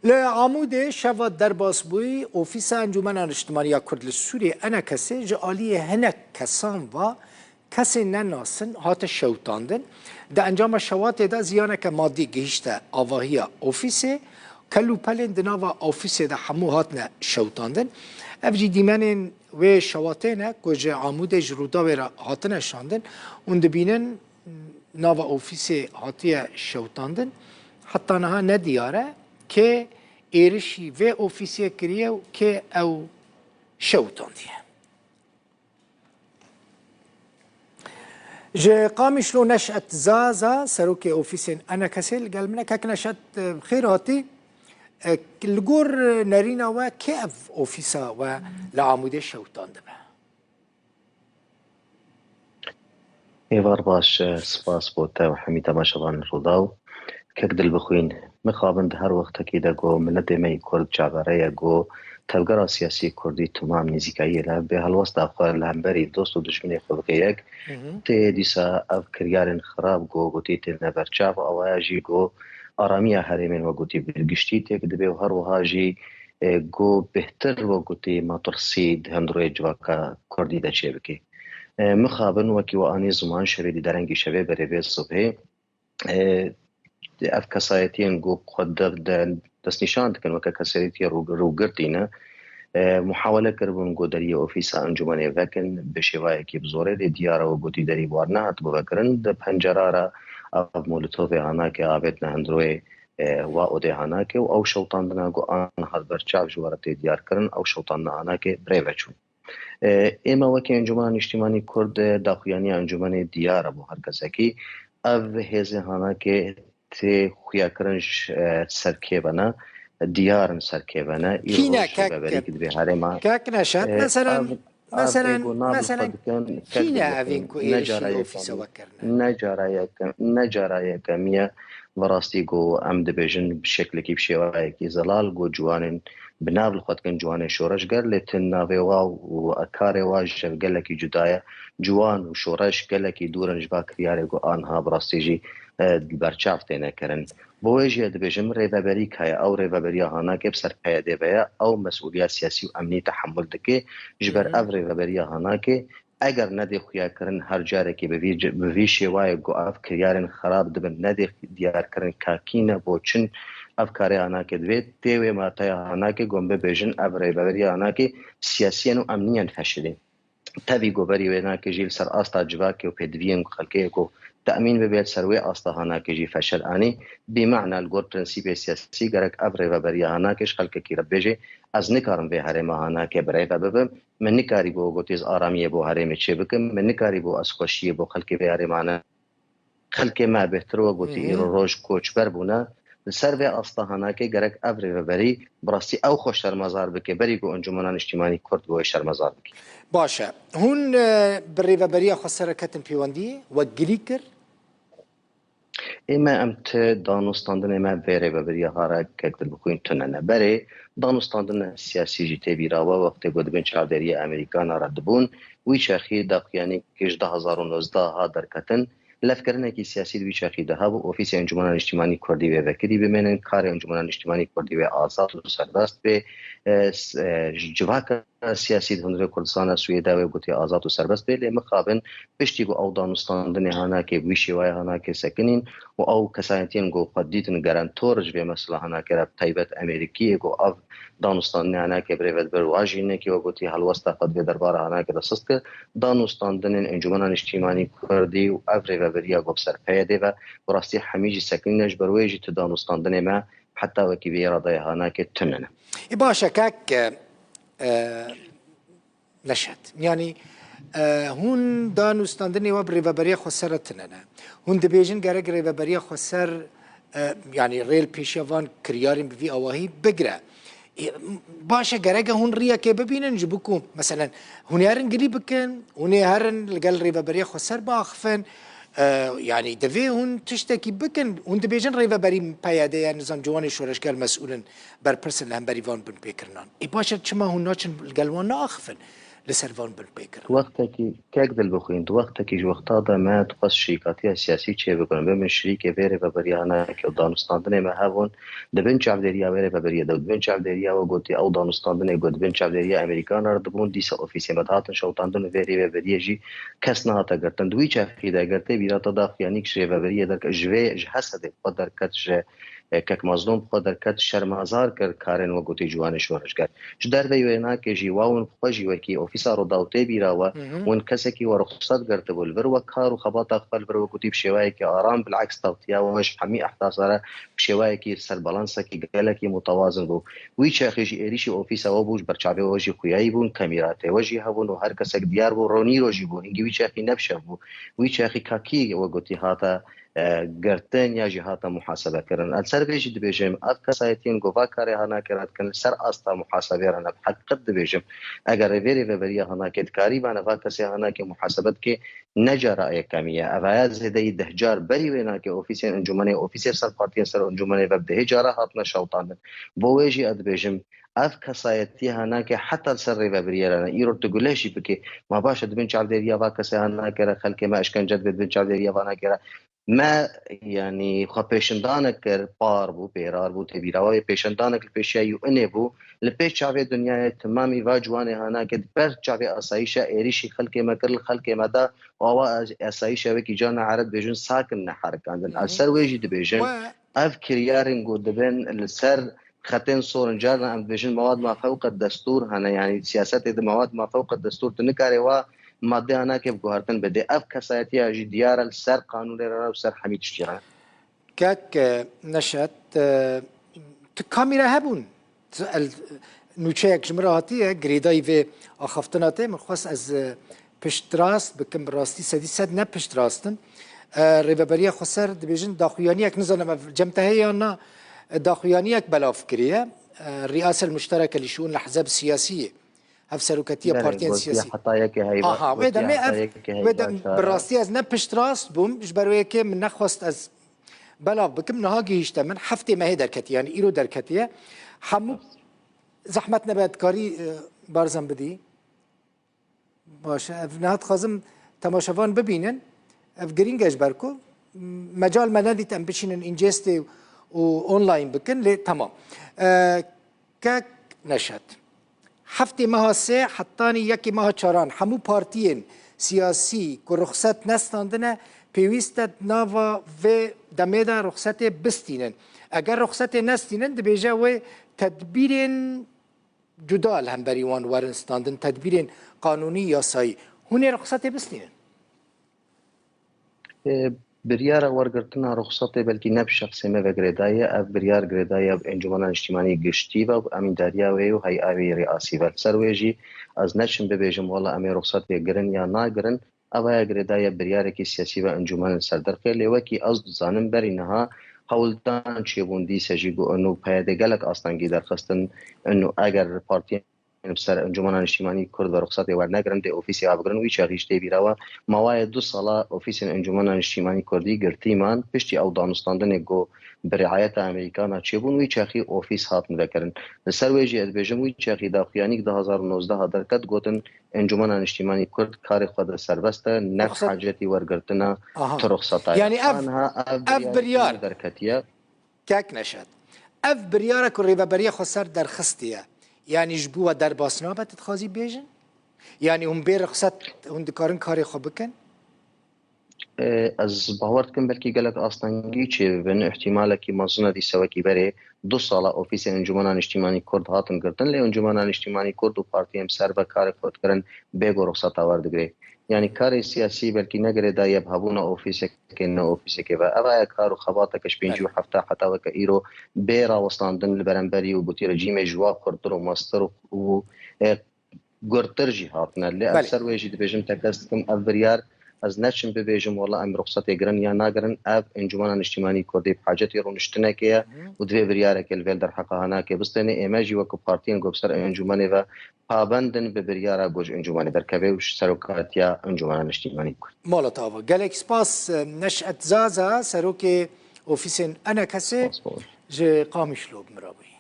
لعمود شفا درباس بوي اوفيس انجمن اجتماعية كرد للسوري انا كسي جاليه هناك كسان و کسی نناسن هات شوتاندن ده انجام شوات ده زیانه که مادی گهشته آواهی اوفیسه کلو پلین دناوا اوفیسه ده همو هاتنه شوتاندن افجی دیمنین و شواتینه کجا عمود جرودا و هاتنه شاندن اون دبینن ناوا اوفیسه هاتیه شوتاندن حتی نها ندیاره که ایرشی و اوفیسیه کریه که او شوتاندیه جا قامش لو نشأت زازا سروكي أوفيسين أنا كسل قال منك هك نشأت خيراتي الجور نارينا وكيف أوفيسا ولعمود الشوطان دبا ايوار باش سپاس بوتا و حميتا ما شبان الرضاو كقدل بخوين مخابن هر وقت كيدا جو ملت مي كرد جابريا جو تبقرا سياسي كردي تمام نزيكاية له بهالوسط أخوار الهمبري دوست و دشمني خلقيك تي ديسا أف كريارن خراب جو قوتي تنبرچاف أو هاجي جو آرامية هرمين وقوتي بالقشتي تيك دبي وهر وهاجي جو بهتر وقوتي ما ترسيد هندروي جواكا كردي دا چيبكي مخابن وكي واني زمان شريدي درنگي شبه بريبه الصبح اف كسايتين جو قد دست نشان تكن وكا كسايتي روگرتينا محاولة كربون جو دري اوفيسا انجمن وكن بشوايه كي بزوره دي ديارة وقوتي دري وارنا هت ببكرن د پنجرارا اف مولتوف هانا كي آبتنا هندروي و اوده هانا كي او شوطان دنا جو آن هد برچاو جوارتي ديار کرن او شوطان هانا كي بريوچون اما وکی انجمن اجتماعی کرد داخویانی انجمن دیار ابو هر کسکی او هزه هانا که تی خویا کرنش سرکیبنا دیارن سرکیبنا كينا كاك كاك نشأت مثلا كينا أفينكو إيرشي أوفيسا وكرنا نجارا يكمية وراستی گو ام دبیجن بشکل کی بشوای کی زلال گو جوانن بنابل خود کن جوان شورش گر لتن ناوی و اکار واج گل کی جدایا جوان و شورش گل کی دورن جبا کریار گو آنها براستی جی برچافت نه کرن بوجه دبیجن ریوبری کای او ریوبری هانا که بسر پیاده بیا او مسئولیت سیاسی و امنی تحمل دکه جبر او ریوبری هانا که اگر ندی خویا کرن هر جاره که به وی شوای گو اف کریارن خراب دبن ندی دیار کرن کاکینه بوچن افکار آنها که دوید تیوی ماتای آنها که گم به بیشن ابری ببری آنها که سیاسیان و امنیان فشلی تبی گوبری وینا که جیل سر آستا جوا که و پدوین خلقه کو تأمین ببيت سروي أصلا هناك يجي فشل آني بمعنى الجور برنسيب سياسي جرك أبري وبري هناك إيش خلق كي ربيجي از نكارم به هرم هناك بري وببم من نكاري بو قطيز آرامی بو هرم تشبكم من نكاري بو أسخوشي بو خلق به هرم أنا خلق ما بهتر وقطي روج کوچ بربونه سروي أصلا هناك جرك أبري وبري براسي أو خوش شرمزار بك بري جو انجمنان اجتماعي كرد جو شرمزار بك باشا هون بالريفابريا خسر كتن بيواندي وجريكر اما امت دانستاندن اما بره و بریا هارا کدل بخوین تننه بره دانستاندن سیاسی جیته بیراوا وقت گودبین چاردری امریکان ردبون وی چاخی داقیانی کش 2019 ها درکتن لفکرنه کی سیاسی دوی چاخی ده ها و اوفیس انجمن اجتماعی کردی و وکری بمنن کار انجمن اجتماعی کردی و آزاد و سربست به جواک سیاسی هنر کردستان سویدا و گوتی آزاد و سربست به مخابن پشتی گو او دانستاندن هانا که ویشی وای هانا که سکنین و او کسانتین گو قدیتن گارانتورج به مثلا هانا که رب تایبت امریکی گو او دانستاندن هانا که بریود بر واجینه که گوتی هلوستا قد به دربار هانا که دست که دانستاندن انجمن اجتماعی کردی و افری و بریا گو بسر پیاده و براستی همیجی سکنینش برویجی تدانستاندن ما حتى وكي بيراضي هناك تننا باشا كاك نشهد يعني هون دانستاندني وب ريفابريا خسر تننا هون دبيجن جارك ريفابريا خسر يعني ريل بيشافان كريارين بفي اواهي بقرا باشا جارك هون ريا كي ببينن جبكم مثلا هون يارن قريبكن هون يارن لقال ريفابريا خسر باخفن يعني دفي هون تشتكي بكن هون دبيجن ريفا بري بياده نظام جواني شورشگر مسؤولن بر پرسن لهم بري وان بن بكرنان اي باشا چما هون ناچن القلوان ناخفن لسروان بالبيكر وقتکی که دل بخوین تو وقتکی جو وقتا دا ما تو قص شرکتی سیاسی چه بکنم به من شریک ویره و بریانه که دانستاندن ما هون دبن چابدریا ویره و بریه دبن چابدریا و گوتی او دانستاندن گوت دبن چابدریا امریکان را دبون دیس اوفیسی مدهاتن شوتاندن ویره و بریه جی کس نه تا گرتن دوی چه خیده گرته بیرا تا داخیانی کشه و بریه در جوه حسد قدر کتش کک مظلوم خود کت شرمازار کر کارن و گوتی جوان شورش کرد جدار به وینا که جیواون خوشی و کی اوفیسر رو داوته بیرا و اون کسی که ورخصت کرده بول بر و کار و خبات خپل بر و گوتی بشوای که آرام بالعکس توتیا و مش حمی احتاسره بشوای که سر بالانس کی گله کی متوازن بو وی چه خیجی اریش اوفیسر و بوج بر چابه وجی خویای بون کامیرات وجی هبون و هر کس دیار بو رونی روجی بو اینگی وی چه خی نبشه بو وی چه خی کاکی و گوتی هاتا گرتن یا جهات محاسبه کردن السر بیش دبیجم اف کسایتین گووا کاری هانا کرد کن سر استا محاسبه رانه حقیقت دبیجم اگر ویری و بری هانا کد کاری بنا وا کسی هانا که محاسبت که نجرا کمیه اوایز زده دهجار بری وینا که اوفیس انجمن اوفیس سر پارتی سر انجمن و ده جاره هات نشوتان بو ویجی ادبیجم اف کسایتی هانا که حتی سر و بری رانه ایرو تگولشی بکی ما باشه دبن چابدریا وا کسی هانا کرد خلک ما اشکنجت دبن چابدریا وانا کرد ما يعني خو پیشندانه کر پار بو پیرار بو تبیراوی پیشندانه کل پیشیو انه بو لپیش چاوی دنیا تمامی واجوانه هانا که پر چاوی اسایش ایریشی خلق ما کر خلق ما دا او اسایش و کی جان عرب بجون ساکن نحرکاندن السر ویجی دبیجن اف کریارن گو دبن السر خطين صور جارنا ام بجن مواد ما فوق الدستور هنا يعني سياسات مواد ما فوق الدستور تنكاري و ماده انا که بگوهرتن بده اف کسایتی اجی دیار سر قانون را و سر حمید اشتیران كاك نشأت كاميرا هبون نوچه جمراتي غريداي في اخفتناتي من خاص از پشتراست بكم راستي سدي سد نه پشتراستن ريبريا خسر دبيجن داخويانيك نزلنا جمتهي انا داخويانيك بلا فكريه الرئاسه المشتركه لشؤون الاحزاب السياسيه هف سروكتيه بارتيان سياسي حتى يك هي ودا ما ودا بالراستي از نه پشتراست بوم جبروي كي من نخواست از بلا بكم نهاجي يشتمن حفتي ما هي دركتي يعني ايرو دركتيه حمو زحمتنا بدكاري بارزم بدي باشه نهات خازم تماشاوان ببینن اف گرینگش برکو مجال مدنی تم بشینن انجستی و اونلاین بکن لی تمام که نشد هفته ماه سه حتانی یکی ماه چاران همو پارتیین سیاسی که رخصت نستاندنه پیوسته ناوا و دمیده رخصت بستینن اگر رخصت نستینن دبیجه و تدبیرین جدال هم بریوان ورنستاندن تدبیرین قانونی یاسایی هونه رخصت بستینن بریار ورگرتنا رخصت بلکی نب شخصی ما گردایه اف بریار گردایه انجمن اجتماعی گشتی و امین داریا و هی آوی ریاسی و سرویجی از نشم ببیجم والا امی رخصت گرن یا ناگرن اوای گردایه بریار کی سیاسی و انجمن سردرخه لیوکی از زانم برینها هولدان چیبوندی سجیگو انو پیاده گلک آستانگی درخستن انو اگر پارتی سر انجمن اجتماعی کرد و رخصت ورنگرن ده اوفیسی آبگرن وی چاریشته بیرا و موای 2 سالا اوفیس انجمن اجتماعی کردی گرتیمان پشتی او دانستاندن گو برعایت امریکانا چیبون وی چاخی اوفیس هات مذکرن سر ویجی ادبیجم وی چاخی داخیانی 2019 درکت گوتن انجمن اجتماعی کرد کار خود سربست نف حاجتی ورگرتنا رخصت یعنی اف بریار درکتیه کک نشد اف بریار کری و بری خسر درخستیه يعني جبوه در باسنا بتتخازي بيجن يعني هم بير رخصت هم دكارن كاري خبكن از باورت کن بلکی گلک آستانگی چه بن احتمالا کی مازن دی سوا کی بره 2 سالا اوفیس انجمن اجتماعی کرد هاتن گردن لی انجمن اجتماعی کرد و پارتی هم سر به کار خود کرن بگو رخصت آوردگره يعني كار سياسي بلكي نقري دا يبهبونا اوفيسك كنا اوفيسك و اوا كارو خباطك شبينجو حفتا حتى وكايرو بيرا وصلاندن البرنبري وبوتي رجيم جوا قرطر وماستر و قرطر جهاتنا اللي اكثر ويجي دبيجم تكستم افريار از نشم ببيجم والله ام رخصت يقرن يا ناقرن اب انجمن اجتماعي كردي بحاجتي رونشتنا كيا ودوي بريارك الفيل در حقها هنا كي بستني ايماجي وكو بارتين گوبسر انجمن و پابندن به بریارا گوش انجمن در کوي سروکات یا انجمن اجتماعي کرد مالا تاوا گالک سپاس نشأت زازا سروك اوفيسن انا كسي جي قامش لوب مرابي